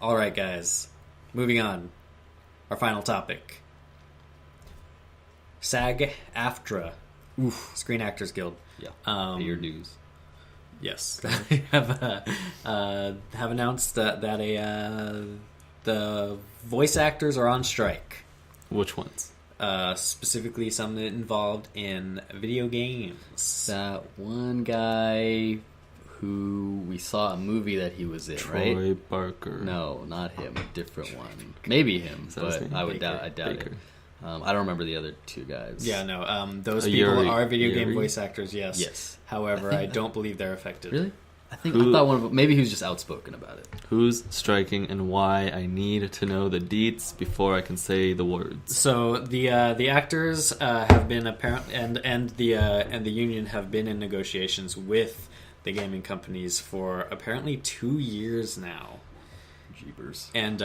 All right, guys. Moving on. Our final topic. SAG-AFTRA. Screen Actors Guild. Yeah. Pay your dues. Yes. have announced that the voice actors are on strike. Which ones? Specifically some involved in video games. That one guy who we saw a movie that he was in, right? Troy Barker. No, not him. A different one. Maybe him, that his but name? I doubt Baker. it. I don't remember the other two guys. Yeah, no. Those Yuri- people are video game Yuri? voice actors, yes. Yes. However, I don't believe they're affected. Really? I thought one of them, maybe he was just outspoken about it. Who's striking and why? I need to know the deets before I can say the words. So the actors have been apparent, and the union have been in negotiations with the gaming companies for apparently 2 years now, Jeepers. and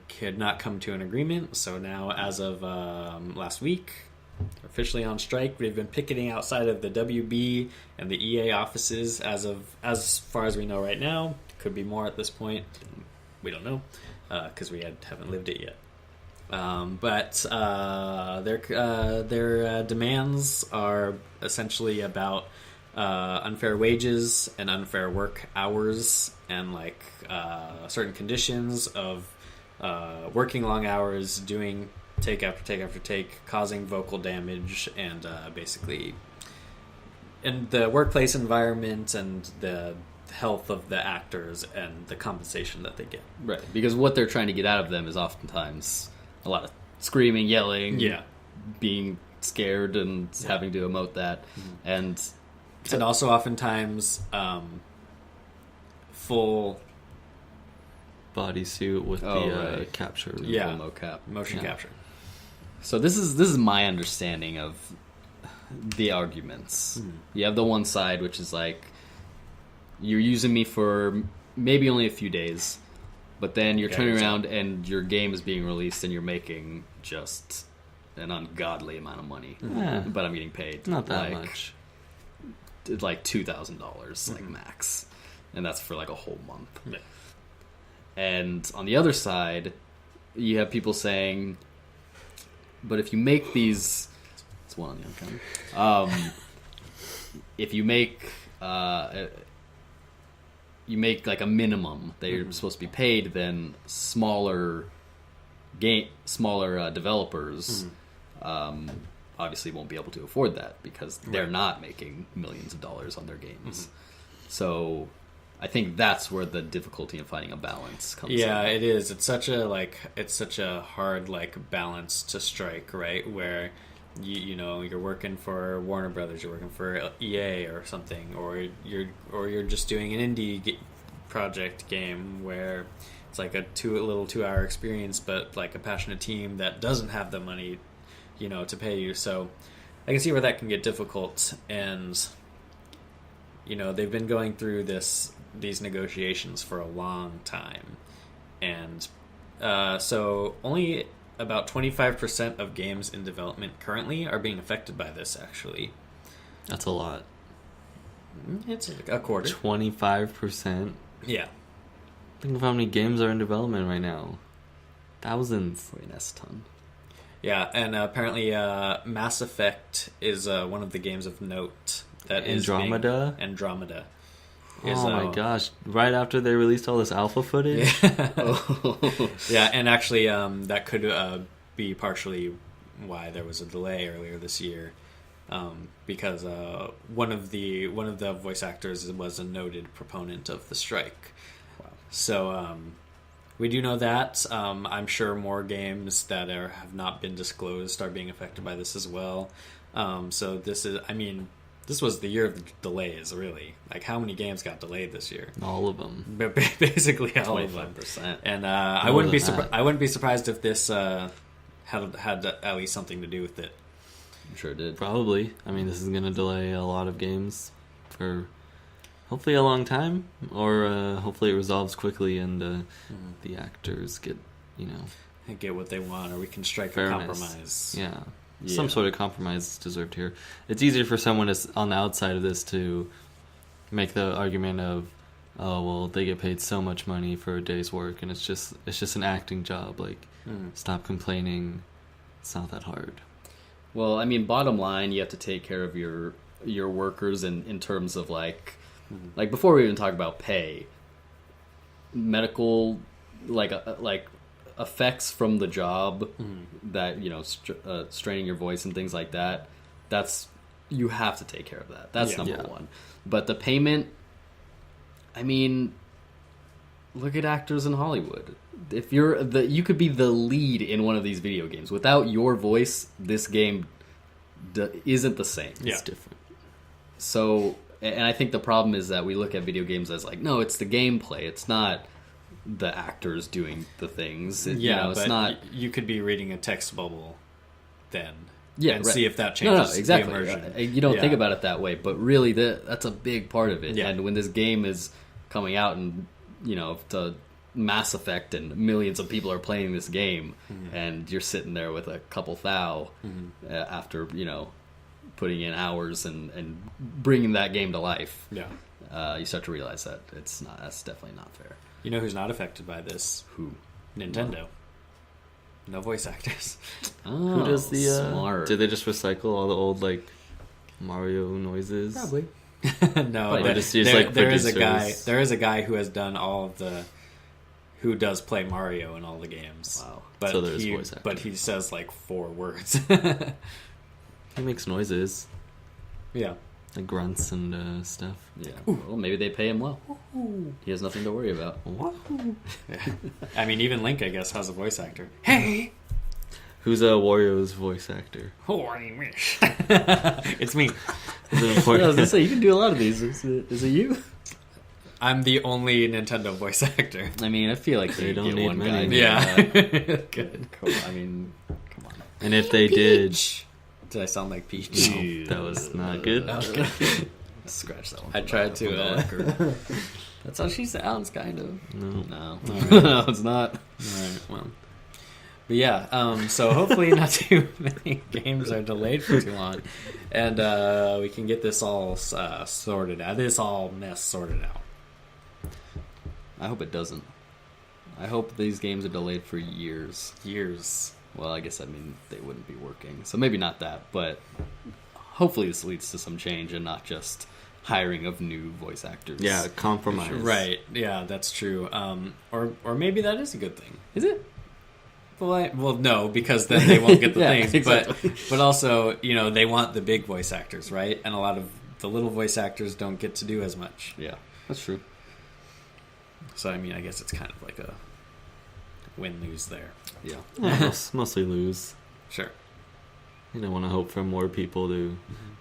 could not come to an agreement. So now, as of last week, they're officially on strike. They've been picketing outside of the WB and the EA offices as far as we know right now. Could be more at this point. We don't know because we haven't lived it yet. But their demands are essentially about unfair wages and unfair work hours and certain conditions of working long hours, doing take after take after take, causing vocal damage, and basically in the workplace environment and the health of the actors and the compensation that they get. Right, because what they're trying to get out of them is oftentimes a lot of screaming, yelling, being scared, and having to emote that, and also oftentimes full Bodysuit with the capture. full mocap. motion capture. So this is my understanding of the arguments. You have the one side, which is like, you're using me for maybe only a few days, but then you're turning around and your game is being released and you're making just an ungodly amount of money. But I'm getting paid Not that much. like $2,000 like max, and that's for like a whole month. Yeah. And on the other side, you have people saying, but if you make these, it's one on the other counter. If you make like a minimum that you're supposed to be paid, then smaller developers obviously won't be able to afford that because they're not making millions of dollars on their games. So I think that's where the difficulty in finding a balance comes in. Yeah, it is. It's such a hard balance to strike, right? Where you know you're working for Warner Brothers, you're working for EA or something, or you're just doing an indie project game where it's like a 2-hour experience, but like a passionate team that doesn't have the money, to pay you. So I can see where that can get difficult, and they've been going through these negotiations for a long time, and so only about 25% of games in development currently are being affected by this. Actually, That's a lot. it's a quarter. 25%. Yeah, Think of how many games are in development right now. Thousands. Wait, that's a ton. yeah, and apparently, Mass Effect is one of the games of note that Andromeda? Andromeda. Oh my gosh. Right after they released all this alpha footage? Yeah, and actually, that could be partially why there was a delay earlier this year, because one of the voice actors was a noted proponent of the strike. Wow. So we do know that. I'm sure more games that have not been disclosed are being affected by this as well. So this was the year of the delays, really. Like, how many games got delayed this year? All of them. Basically all of them. 25%. And I wouldn't be surprised if this had at least something to do with it. I'm sure it did. Probably. I mean, this is going to delay a lot of games for hopefully a long time, or hopefully it resolves quickly and the actors get, Get what they want, or we can strike fairness. a compromise. Yeah. Yeah. Some sort of compromise is deserved here. It's easier for someone on the outside of this to make the argument of, oh well, they get paid so much money for a day's work, and it's just an acting job. Like, stop complaining. It's not that hard. Well, I mean, bottom line, you have to take care of your workers in terms of like before we even talk about pay, medical like effects from the job that straining your voice and things like that. That's you have to take care of that. That's number one. But the payment, I mean, look at actors in Hollywood. If you could be the lead in one of these video games. Without your voice, this game isn't the same. It's different. So, and I think the problem is that we look at video games as like, no, it's the gameplay. It's not the actors doing the things. It's not. You could be reading a text bubble then. Yeah, and right. see if that changes exactly. the immersion. You don't think about it that way, but really that's a big part of it. Yeah. And when this game is coming out and, to Mass Effect and millions of people are playing this game and you're sitting there with a couple thou after, putting in hours and bringing that game to life. Yeah. You start to realize that that's definitely not fair. You know who's not affected by this? Who? Nintendo. No voice actors. Oh, Who does the smart. Did they just recycle all the old like Mario noises? Probably. No, Or but just use, like, there is a guy. producers. There is a guy who has done all of the. Who does play Mario in all the games? Wow. But So there's voice actor. But he says like 4 words. He makes noises, Yeah. like grunts and stuff. Yeah. Well, maybe they pay him well. He has nothing to worry about. I mean, even Link, I guess, has a voice actor. Hey, Who's Wario's voice actor? who are you? It's me. Is it I was important? gonna say you can do a lot of these. Is it you? I'm the only Nintendo voice actor. I mean, I feel like They they don't get need one guy. many. to do Yeah. that. Good. Cool. I mean, come on. And if they did, Did I sound like Peach? no, that was not good. Scratch that one. I tried for the to. record. That's how she sounds, kind of. No. No, Alright. no, it's not. All right. Well. But yeah, so hopefully not too many games are delayed for too long, and we can get this all sorted out. This all mess sorted out. I hope it doesn't. I hope these games are delayed for years. Years. Well, I guess they wouldn't be working, so maybe not that. But hopefully this leads to some change and not just hiring of new voice actors. Yeah, compromise. Right. Yeah, that's true. Or maybe that is a good thing. Is it? Well, no, because then they won't get the Yeah, things. exactly. But also, they want the big voice actors, right? And a lot of the little voice actors don't get to do as much. Yeah, that's true. So, I mean, I guess it's kind of like a win-lose there. Yeah. Yeah, mostly lose. Sure. You don't want to hope for more people to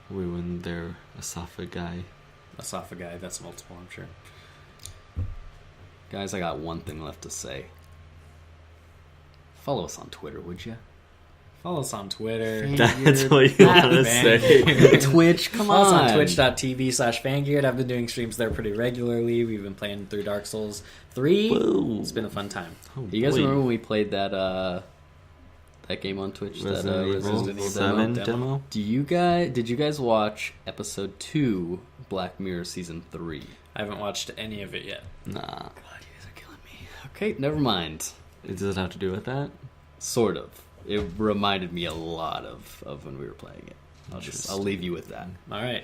ruin their esophagi. Esophagi, that's multiple, I'm sure. Guys, I got one thing left to say. Follow us on Twitter, would you? Follow us on Twitter. That's what you want to say. Twitch, come Follow us on. on twitch.tv/Fangeared. I've been doing streams there pretty regularly. We've been playing through Dark Souls 3. Whoa. It's been a fun time. Oh, Do you guys boy. remember when we played that game on Twitch? Resident Evil Resident Evil 7 demo? demo? Did you guys watch episode 2, Black Mirror season 3? I haven't watched any of it yet. Nah. God, you guys are killing me. Okay, never mind. Does it have to do with that? Sort of. It reminded me a lot of when we were playing it. I'll leave you with that. All right.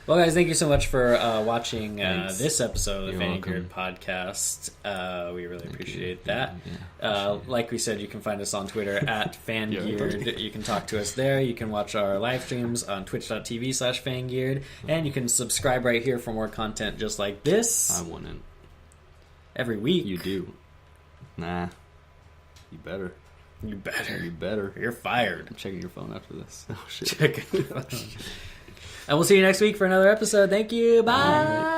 Well, guys, thank you so much for watching Thanks. this episode of the You're Fangeared welcome. podcast. We really appreciate you. that. Yeah, Like we said, you can find us on Twitter at Fangeared. You can talk to us there. You can watch our live streams on twitch.tv/Fangeared. And you can subscribe right here for more content just like this I wouldn't. every week. You do. Nah. You better. You better. You better. You're fired. I'm checking your phone after this. Oh, shit. Check it out. And we'll see you next week for another episode. Thank you. Bye.